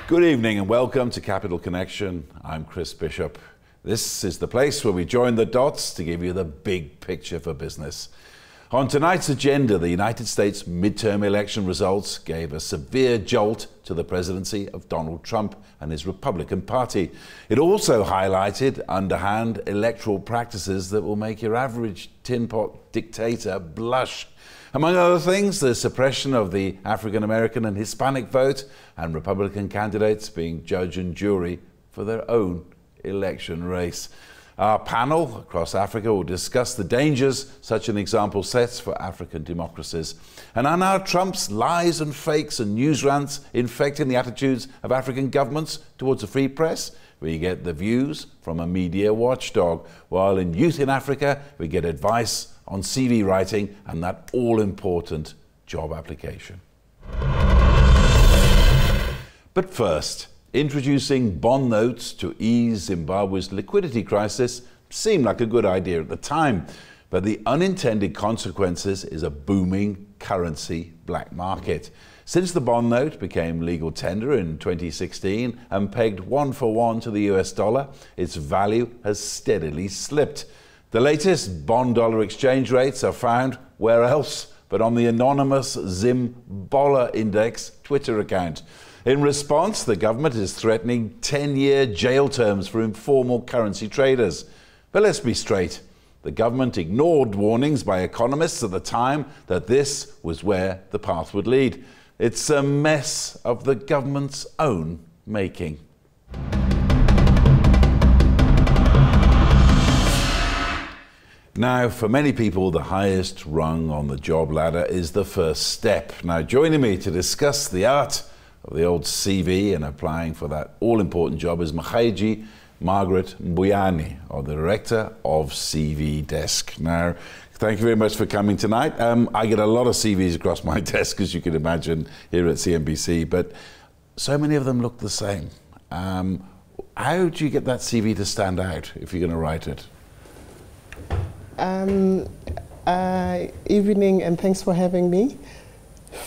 Good evening and welcome to Capital Connection. I'm Chris Bishop. This is the place where we join the dots to give you the big picture for business. On tonight's agenda, the United States midterm election results gave a severe jolt to the presidency of Donald Trump and his Republican Party. It also highlighted underhand electoral practices that will make your average tin pot dictator blush. Among other things, the suppression of the African American and Hispanic vote, and Republican candidates being judge and jury for their own election race. Our panel across Africa will discuss the dangers such an example sets for African democracies. And are now Trump's lies and fakes and news rants infecting the attitudes of African governments towards a free press? We get the views from a media watchdog, while in Youth in Africa, we get advice on CV writing and that all-important job application. But first, introducing bond notes to ease Zimbabwe's liquidity crisis seemed like a good idea at the time, but the unintended consequences is a booming currency black market. Since the bond note became legal tender in 2016 and pegged 1-for-1 to the US dollar, its value has steadily slipped. The latest bond-dollar exchange rates are found where else but on the anonymous Zimbola Index Twitter account. In response, the government is threatening 10-year jail terms for informal currency traders. But let's be straight. The government ignored warnings by economists at the time that this was where the path would lead. It's a mess of the government's own making. Now, for many people, the highest rung on the job ladder is the first step. Now, joining me to discuss the art of the old CV and applying for that all-important job is Mkhaeji Margaret Mbuyane, or the Director of CV Desk. Now, thank you very much for coming tonight. I get a lot of CVs across my desk, as you can imagine, here at CNBC, but so many of them look the same. How do you get that CV to stand out if you're going to write it? Evening, and thanks for having me.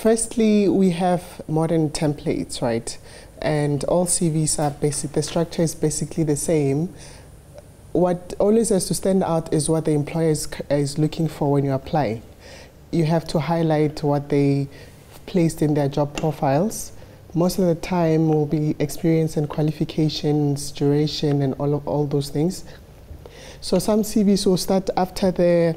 Firstly, we have modern templates, right? And all CVs are basic. The structure is basically the same. What always has to stand out is what the employer is looking for when you apply. You have to highlight what they placed in their job profiles. Most of the time will be experience and qualifications, duration, and all those things. So some CVs will start after the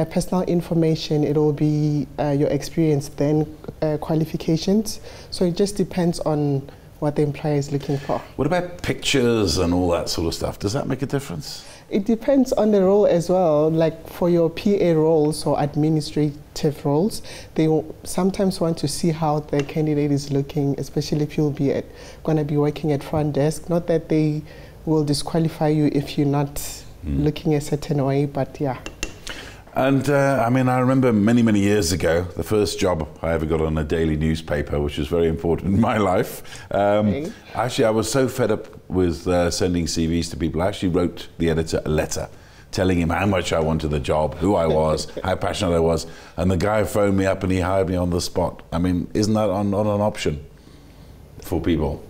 personal information. It will be your experience, then qualifications. So it just depends on what the employer is looking for. What about pictures and all that sort of stuff? Does that make a difference? It depends on the role as well. Like for your PA roles or administrative roles, they will sometimes want to see how the candidate is looking, especially if you'll be going to be working at front desk. Not that they will disqualify you if you're not looking a certain way, but yeah. And I mean, I remember many years ago, the first job I ever got on a daily newspaper, which was very important in my life. Actually, I was so fed up with sending CVs to people, I actually wrote the editor a letter telling him how much I wanted the job, who I was, how passionate I was, and the guy phoned me up and he hired me on the spot. I mean, isn't that not an option for people?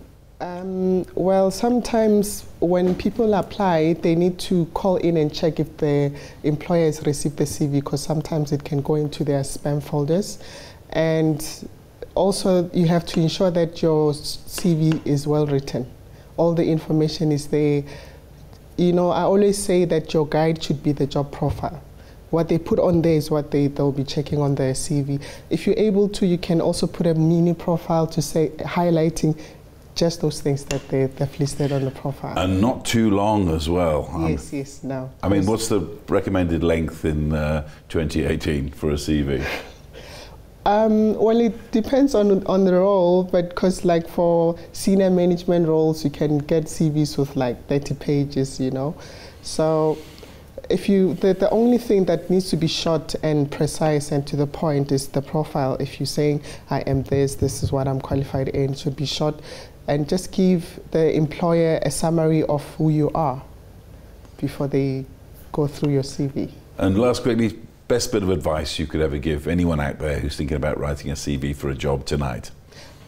Well, sometimes when people apply, they need to call in and check if the employer has received the CV, because sometimes it can go into their spam folders. And also, you have to ensure that your CV is well written. All the information is there. You know, I always say that your guide should be the job profile. What they put on there is what they'll be checking on their CV. If you're able to, you can also put a mini profile to say, highlighting just those things that they've listed on the profile. And not too long as well. Yes, no. I mean, what's the recommended length in 2018 for a CV? Well, it depends on the role, but because like for senior management roles, you can get CVs with like 30 pages, you know. So if the only thing that needs to be short and precise and to the point is the profile. If you're saying, I am this is what I'm qualified in, it should be short. And just give the employer a summary of who you are before they go through your CV. And last quickly, best bit of advice you could ever give anyone out there who's thinking about writing a CV for a job tonight?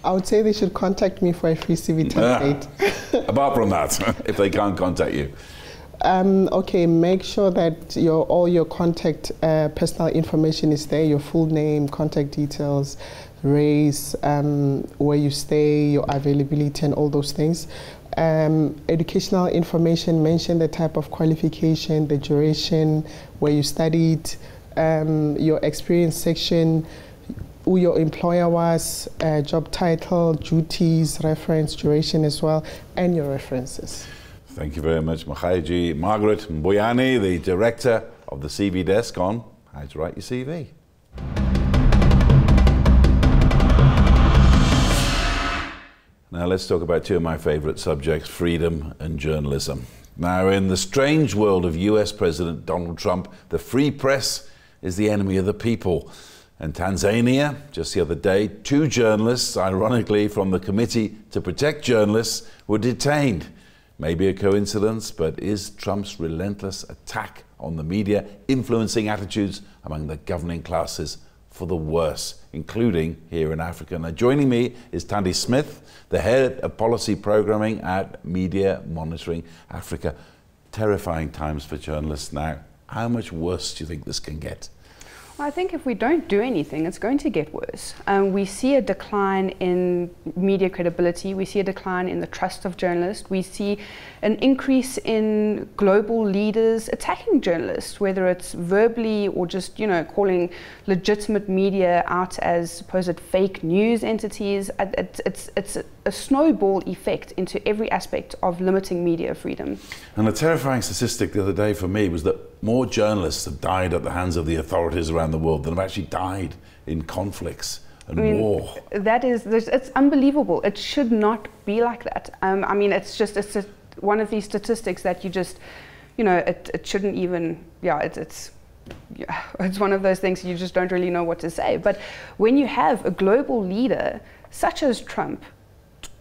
I would say they should contact me for a free CV template. Apart from that, if they can't contact you. Okay, make sure that all your contact personal information is there, your full name, contact details, race, where you stay, your availability and all those things. Educational information, mention the type of qualification, the duration, where you studied, your experience section, who your employer was, job title, duties, reference, duration as well, and your references. Thank you very much, Makhaiji. Margaret Mboyani, the director of the CV desk on how to write your CV. Now let's talk about two of my favorite subjects, freedom and journalism. Now, in the strange world of US President Donald Trump, the free press is the enemy of the people. And Tanzania, just the other day, 2 journalists, ironically from the Committee to Protect Journalists, were detained. Maybe a coincidence, but is Trump's relentless attack on the media influencing attitudes among the governing classes for the worse, including here in Africa? Now, joining me is Tandy Smith, the head of policy programming at Media Monitoring Africa. Terrifying times for journalists now. How much worse do you think this can get? Well, I think if we don't do anything, it's going to get worse. We see a decline in media credibility. We see a decline in the trust of journalists. We see an increase in global leaders attacking journalists, whether it's verbally or just, calling legitimate media out as supposed fake news entities. It's a snowball effect into every aspect of limiting media freedom. And a terrifying statistic the other day for me was that more journalists have died at the hands of the authorities around the world than have actually died in conflicts and war. It's unbelievable. It should not be like that. It's one of these statistics that you just, it shouldn't even, it's one of those things you just don't really know what to say. But when you have a global leader such as Trump,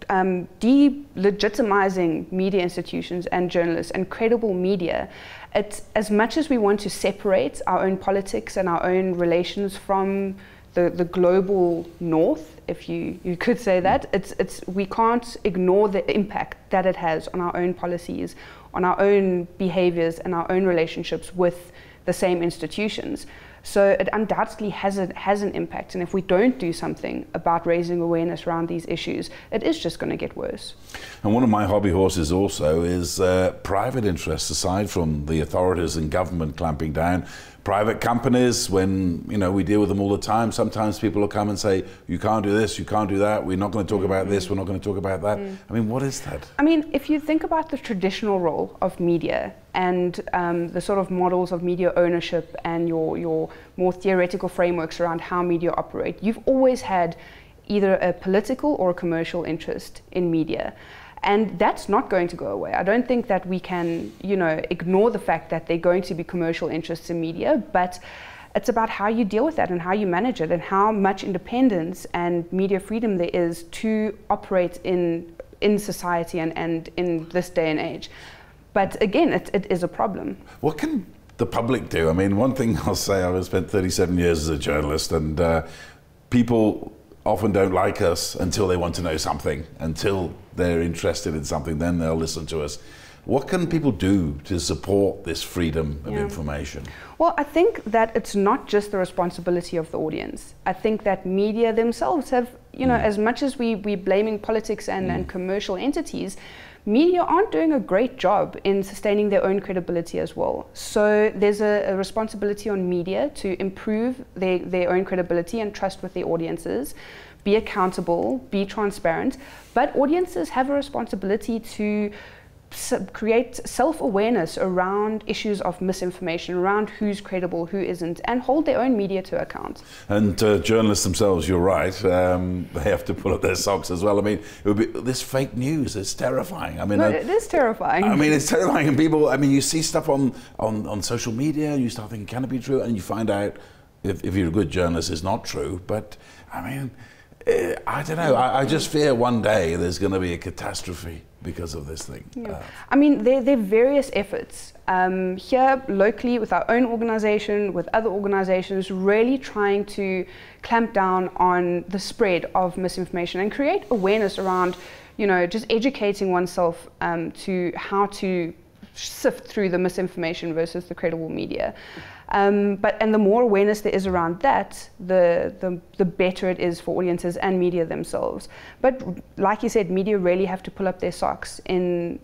delegitimizing media institutions and journalists and credible media, it's as much as we want to separate our own politics and our own relations from the global north, if you could say that, we can't ignore the impact that it has on our own policies, on our own behaviors and our own relationships with the same institutions. So it undoubtedly has an impact, and if we don't do something about raising awareness around these issues, it is just going to get worse. And one of my hobby horses also is private interests, aside from the authorities and government clamping down. Private companies, when we deal with them all the time, sometimes people will come and say, you can't do this, you can't do that, we're not going to talk about this, we're not going to talk about that. I mean, what is that? I mean, if you think about the traditional role of media and the sort of models of media ownership and your more theoretical frameworks around how media operate, you've always had either a political or a commercial interest in media. And that's not going to go away. I don't think that we can, ignore the fact that there are going to be commercial interests in media, but it's about how you deal with that and how you manage it and how much independence and media freedom there is to operate in society and in this day and age. But again, it is a problem. What can the public do? I mean, one thing I'll say, I've spent 37 years as a journalist, and people often don't like us until they want to know something, until they're interested in something, then they'll listen to us. What can people do to support this freedom of information? Well, I think that it's not just the responsibility of the audience. I think that media themselves have, as much as we're blaming politics and commercial entities, media aren't doing a great job in sustaining their own credibility as well. So there's a responsibility on media to improve their own credibility and trust with their audiences, be accountable, be transparent, but audiences have a responsibility to create self-awareness around issues of misinformation, around who's credible, who isn't, and hold their own media to account. And journalists themselves, you're right, they have to pull up their socks as well. I mean, it would be this fake news. It's terrifying. I mean, it is terrifying. I mean, it's terrifying, and people. I mean, you see stuff on social media, and you start thinking, can it be true? And you find out, if you're a good journalist, it's not true. But I mean, I don't know, I just fear one day there's going to be a catastrophe because of this thing. Yeah. I mean, there are various efforts here locally with our own organization, with other organizations, really trying to clamp down on the spread of misinformation and create awareness around, you know, just educating oneself to how to sift through the misinformation versus the credible media. And the more awareness there is around that, the better it is for audiences and media themselves. But like you said, media really have to pull up their socks in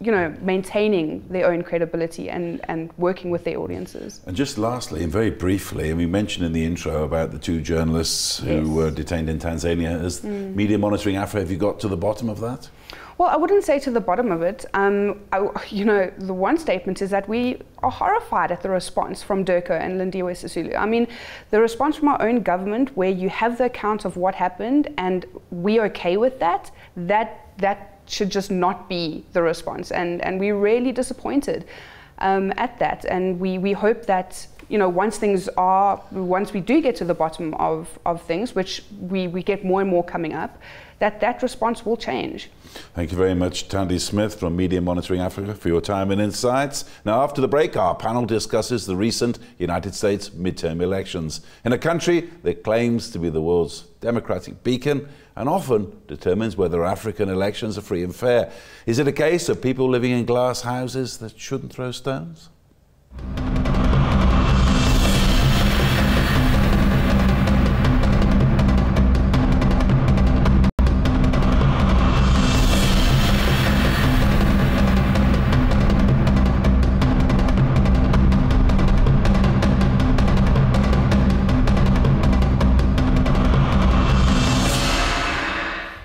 you know, maintaining their own credibility and working with their audiences. And just lastly, and very briefly, and we mentioned in the intro about the 2 journalists who were detained in Tanzania. As Media Monitoring Africa, have you got to the bottom of that? Well, I wouldn't say to the bottom of it. You know, the one statement is that we are horrified at the response from Durko and Lindiwe Sisulu. I mean, the response from our own government, where you have the account of what happened and we're okay with that, that should just not be the response. And we're really disappointed at that. And we hope that, you know, once we do get to the bottom of things, which we get more and more coming up, that response will change. Thank you very much, Tandy Smith from Media Monitoring Africa, for your time and insights. Now, after the break, our panel discusses the recent United States midterm elections in a country that claims to be the world's democratic beacon and often determines whether African elections are free and fair. Is it a case of people living in glass houses that shouldn't throw stones?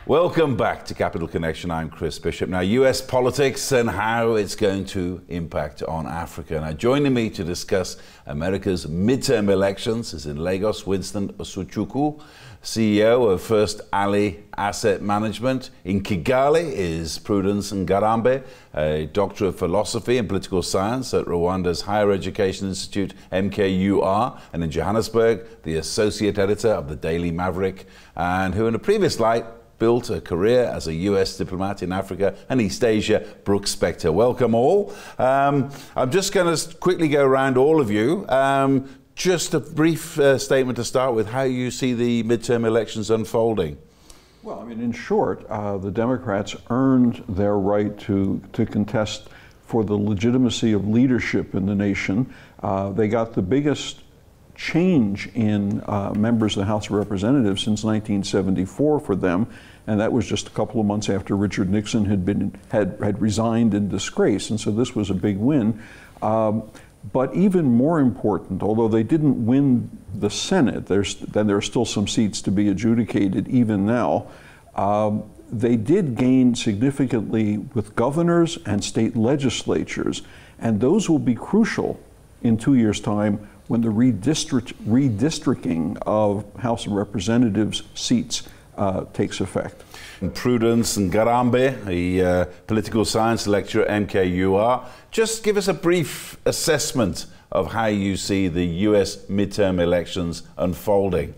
Welcome back to Capital Connection. I'm Chris Bishop. Now, US politics and how it's going to impact on Africa. Now, joining me to discuss America's midterm elections is in Lagos, Winston Osuchukwu, CEO of First Alley Asset Management. In Kigali is Prudence Ngarambe, a Doctor of Philosophy and Political Science at Rwanda's Higher Education Institute, MKUR. And in Johannesburg, the Associate Editor of the Daily Maverick, and who in a previous life built a career as a US diplomat in Africa and East Asia, Brooks Spector. Welcome all. I'm just going to quickly go around all of you. Just a brief statement to start with, how you see the midterm elections unfolding. Well, I mean, in short, the Democrats earned their right to contest for the legitimacy of leadership in the nation. They got the biggest change in members of the House of Representatives since 1974 for them, and that was just a couple of months after Richard Nixon had resigned in disgrace, and so this was a big win. But even more important, although they didn't win the Senate, there are still some seats to be adjudicated even now. They did gain significantly with governors and state legislatures, and those will be crucial in 2 years' time when the redistricting of House of Representatives seats takes effect. Prudence Ngarambe, a political science lecturer at MKUR. Just give us a brief assessment of how you see the US midterm elections unfolding.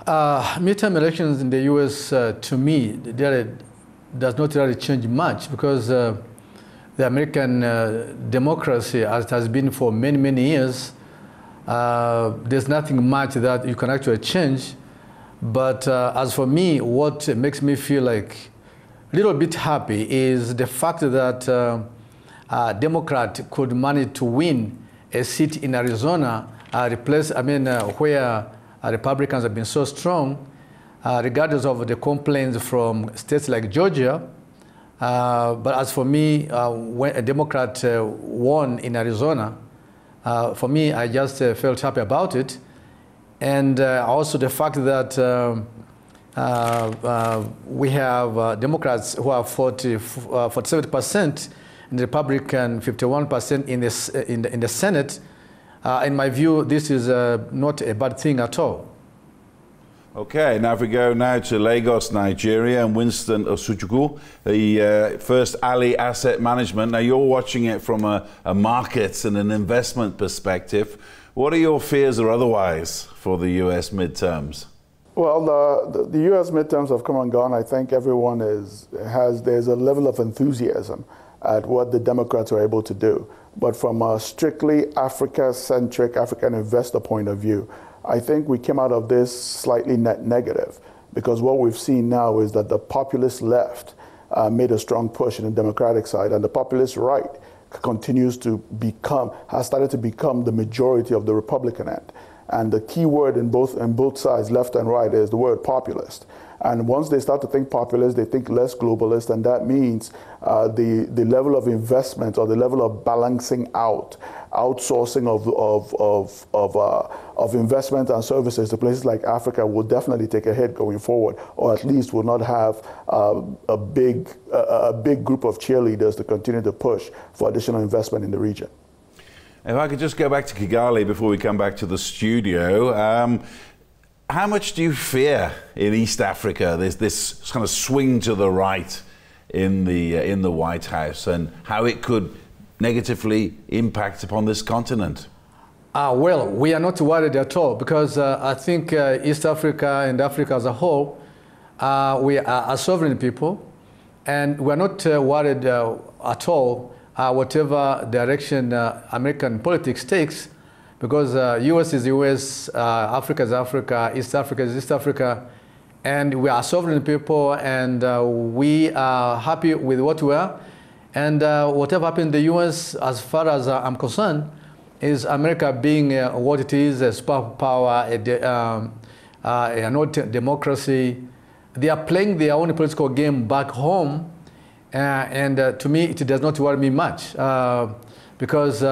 Midterm elections in the US, to me, does not really change much, because the American democracy, as it has been for many, many years, there's nothing much that you can actually change. But as for me, what makes me feel like a little bit happy is the fact that a Democrat could manage to win a seat in Arizona, where Republicans have been so strong, regardless of the complaints from states like Georgia. But as for me, when a Democrat won in Arizona, for me, I just felt happy about it. And also the fact that we have Democrats who are 47%, and the Republican 51% in the Senate. In my view, this is not a bad thing at all. Okay, now if we go now to Lagos, Nigeria, and Winston Osuchukwu, the First Alley Asset Management. Now you're watching it from a markets and an investment perspective. What are your fears or otherwise for the US midterms? Well, the U.S. midterms have come and gone. I think everyone there's a level of enthusiasm at what the Democrats are able to do. But from a strictly Africa-centric, African investor point of view, I think we came out of this slightly net negative, because what we've seen now is that the populist left made a strong push in the Democratic side, and the populist right has started to become the majority of the Republican end. And the key word in both sides, left and right, is the word populist. And once they start to think populist, they think less globalist, and that means the level of investment or the level of balancing out, outsourcing of investment and services to places like Africa will definitely take a hit going forward, or at least will not have a big group of cheerleaders to continue to push for additional investment in the region. If I could just go back to Kigali before we come back to the studio, how much do you fear in East Africa? There's this kind of swing to the right in the White House, and how it could negatively impact upon this continent. Well, we are not worried at all, because I think East Africa and Africa as a whole, we are a sovereign people, and we are not worried at all whatever direction American politics takes, because US is US, Africa is Africa, East Africa is East Africa, and we are sovereign people, and we are happy with what we are. And whatever happened in the US, as far as I'm concerned, is America being what it is, a superpower, a democracy. They are playing their own political game back home. And to me, it does not worry me much, because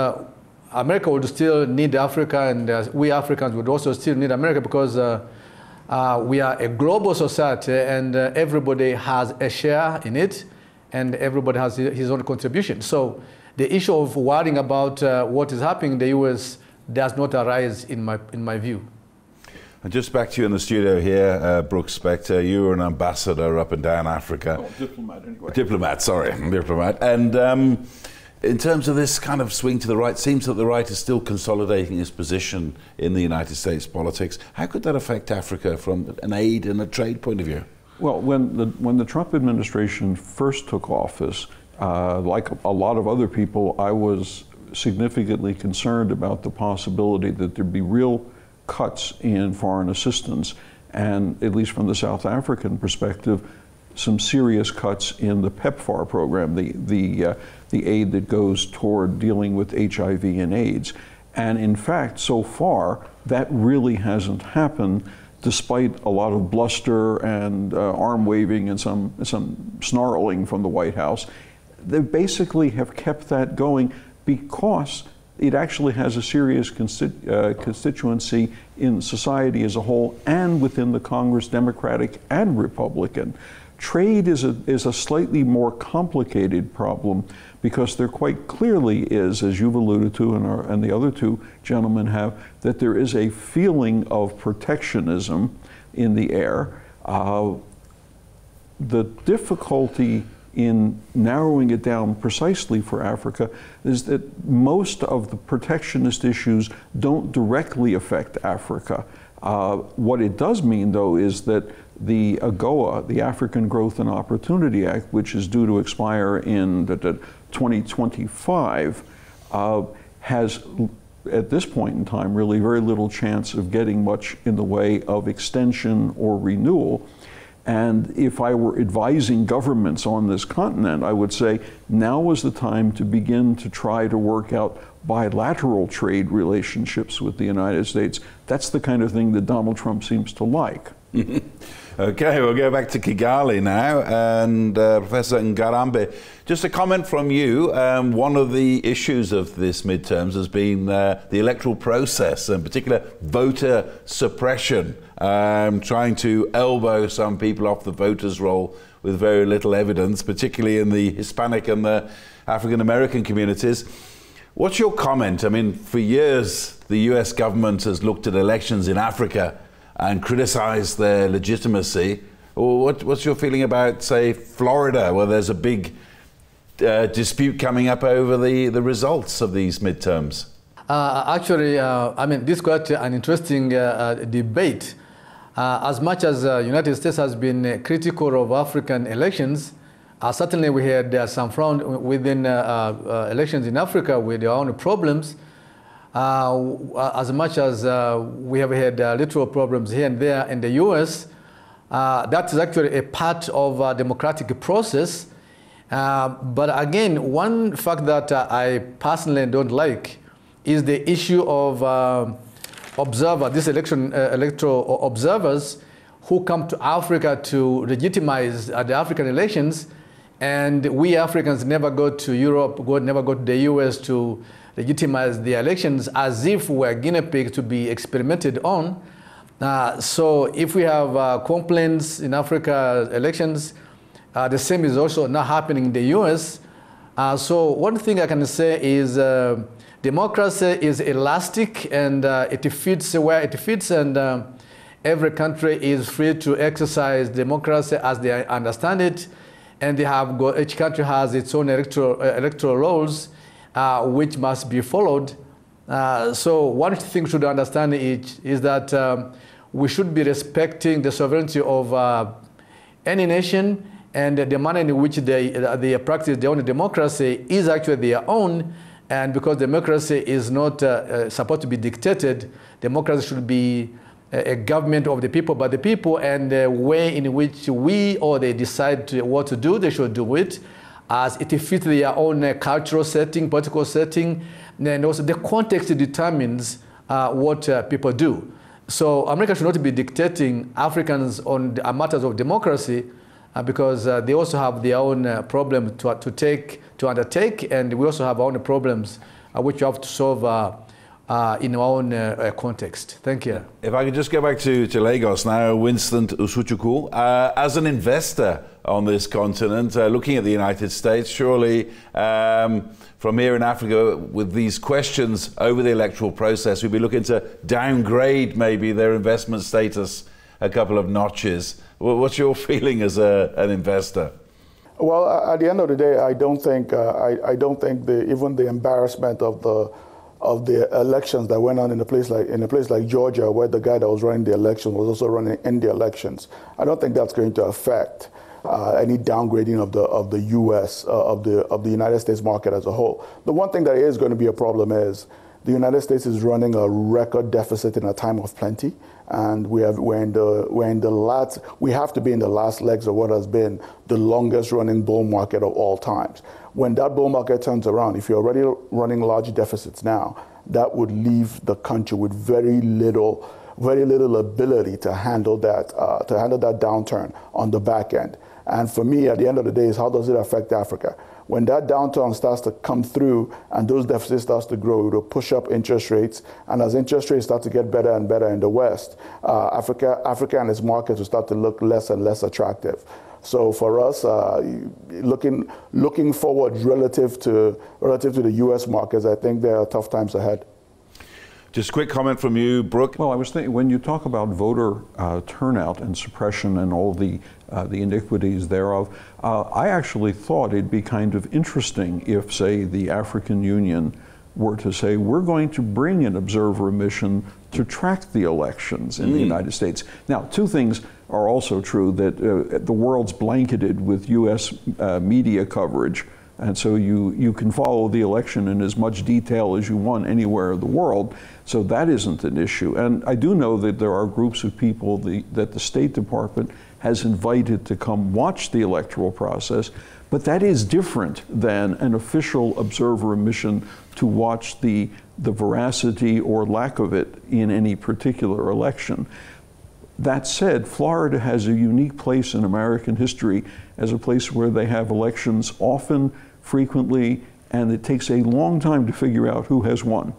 America would still need Africa, and we Africans would also still need America, because we are a global society, and everybody has a share in it, and everybody has his own contribution. So the issue of worrying about what is happening in the US does not arise in my view. And just back to you in the studio here, Brooks Spector, you were an ambassador up and down Africa. Oh, diplomat anyway. Diplomat, sorry, diplomat. And in terms of this kind of swing to the right, it seems that the right is still consolidating its position in the United States politics. How could that affect Africa from an aid and a trade point of view? Well, when the Trump administration first took office, like a lot of other people, I was significantly concerned about the possibility that there'd be real cuts in foreign assistance, and at least from the South African perspective, some serious cuts in the PEPFAR program, the aid that goes toward dealing with HIV and AIDS. And in fact, so far, that really hasn't happened, despite a lot of bluster and arm waving and some snarling from the White House. They basically have kept that going because it actually has a serious constituency in society as a whole and within the Congress, Democratic and Republican. Trade is a slightly more complicated problem, because there quite clearly is, as you've alluded to and the other two gentlemen have, that there is a feeling of protectionism in the air. The difficulty in narrowing it down precisely for Africa is that most of the protectionist issues don't directly affect Africa. What it does mean, though, is that the AGOA, the African Growth and Opportunity Act, which is due to expire in 2025, has, at this point in time, really very little chance of getting much in the way of extension or renewal. And if I were advising governments on this continent, I would say now is the time to begin to try to work out bilateral trade relationships with the United States. That's the kind of thing that Donald Trump seems to like. Okay, we'll go back to Kigali now. And Professor Ngarambe, just a comment from you. One of the issues of this midterms has been the electoral process, in particular voter suppression, trying to elbow some people off the voters' roll with very little evidence, particularly in the Hispanic and the African American communities. What's your comment? I mean, for years, the US government has looked at elections in Africa and criticized their legitimacy. What's your feeling about, say, Florida, where there's a big dispute coming up over the results of these midterms? Actually, I mean, this is quite an interesting debate. As much as the United States has been critical of African elections, certainly we had some frown within elections in Africa with their own problems. As much as we have had literal problems here and there in the US, that is actually a part of a democratic process. But again, one fact that I personally don't like is the issue of electoral observers who come to Africa to legitimize the African elections, and we Africans never go to Europe, never go to the US to legitimize the elections, as if we're guinea pigs to be experimented on. So if we have complaints in Africa elections, the same is also not happening in the US. So one thing I can say is democracy is elastic, and it fits where it fits, and every country is free to exercise democracy as they understand it, and each country has its own electoral rules which must be followed. So one thing we should understand is that we should be respecting the sovereignty of any nation, and the manner in which they practice their own democracy is actually their own. And because democracy is not supposed to be dictated, democracy should be a government of the people, by the people, and the way in which we or they decide what to do, they should do it as it fits their own cultural setting, political setting, and also the context determines what people do. So America should not be dictating Africans on the matters of democracy, because they also have their own problem to undertake, and we also have our own problems which we have to solve in our own context. Thank you. If I could just go back to Lagos now, Winston Osuchukwu, as an investor on this continent, looking at the United States, surely from here in Africa, with these questions over the electoral process, we'd be looking to downgrade maybe their investment status a couple of notches. What's your feeling as an investor? Well, at the end of the day, I don't think even the embarrassment of the elections that went on in a place like Georgia, where the guy that was running the election was also running in the elections, I don't think that's going to affect any downgrading of the U.S. of the United States market as a whole. The one thing that is going to be a problem is the United States is running a record deficit in a time of plenty, and we have to be in the last legs of what has been the longest running bull market of all times. When that bull market turns around, if you're already running large deficits now, that would leave the country with very little ability to handle that downturn on the back end. And for me, at the end of the day, is how does it affect Africa? When that downturn starts to come through and those deficits starts to grow, it will push up interest rates. And as interest rates start to get better and better in the West, Africa and its markets will start to look less and less attractive. So for us, looking forward relative to the U.S. markets, I think there are tough times ahead. Just a quick comment from you, Brooke. Well, I was thinking, when you talk about voter turnout and suppression and all the iniquities thereof, I actually thought it'd be kind of interesting if, say, the African Union were to say, we're going to bring an observer mission to track the elections in the United States. Now, two things are also true, that the world's blanketed with U.S. media coverage, and so you can follow the election in as much detail as you want anywhere in the world, so that isn't an issue. And I do know that there are groups of people that the State Department has invited to come watch the electoral process, but that is different than an official observer mission to watch the veracity or lack of it in any particular election. That said, Florida has a unique place in American history as a place where they have elections often, frequently, and it takes a long time to figure out who has won.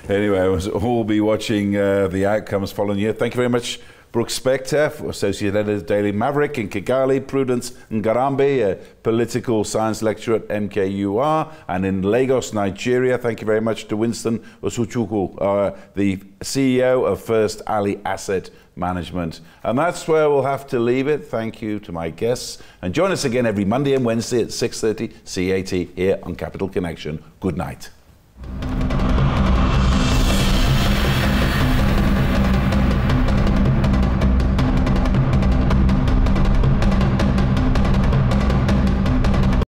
Anyway, we'll be watching the outcomes following you. Thank you very much, Brooke Spector, Associate Editor, Daily Maverick in Kigali, Prudence Ngarambe, a political science lecturer at MKUR, and in Lagos, Nigeria. Thank you very much to Winston Osuchukwu, the CEO of First Ali Asset Management. And that's where we'll have to leave it. Thank you to my guests. And join us again every Monday and Wednesday at 6:30 CAT here on Capital Connection. Good night.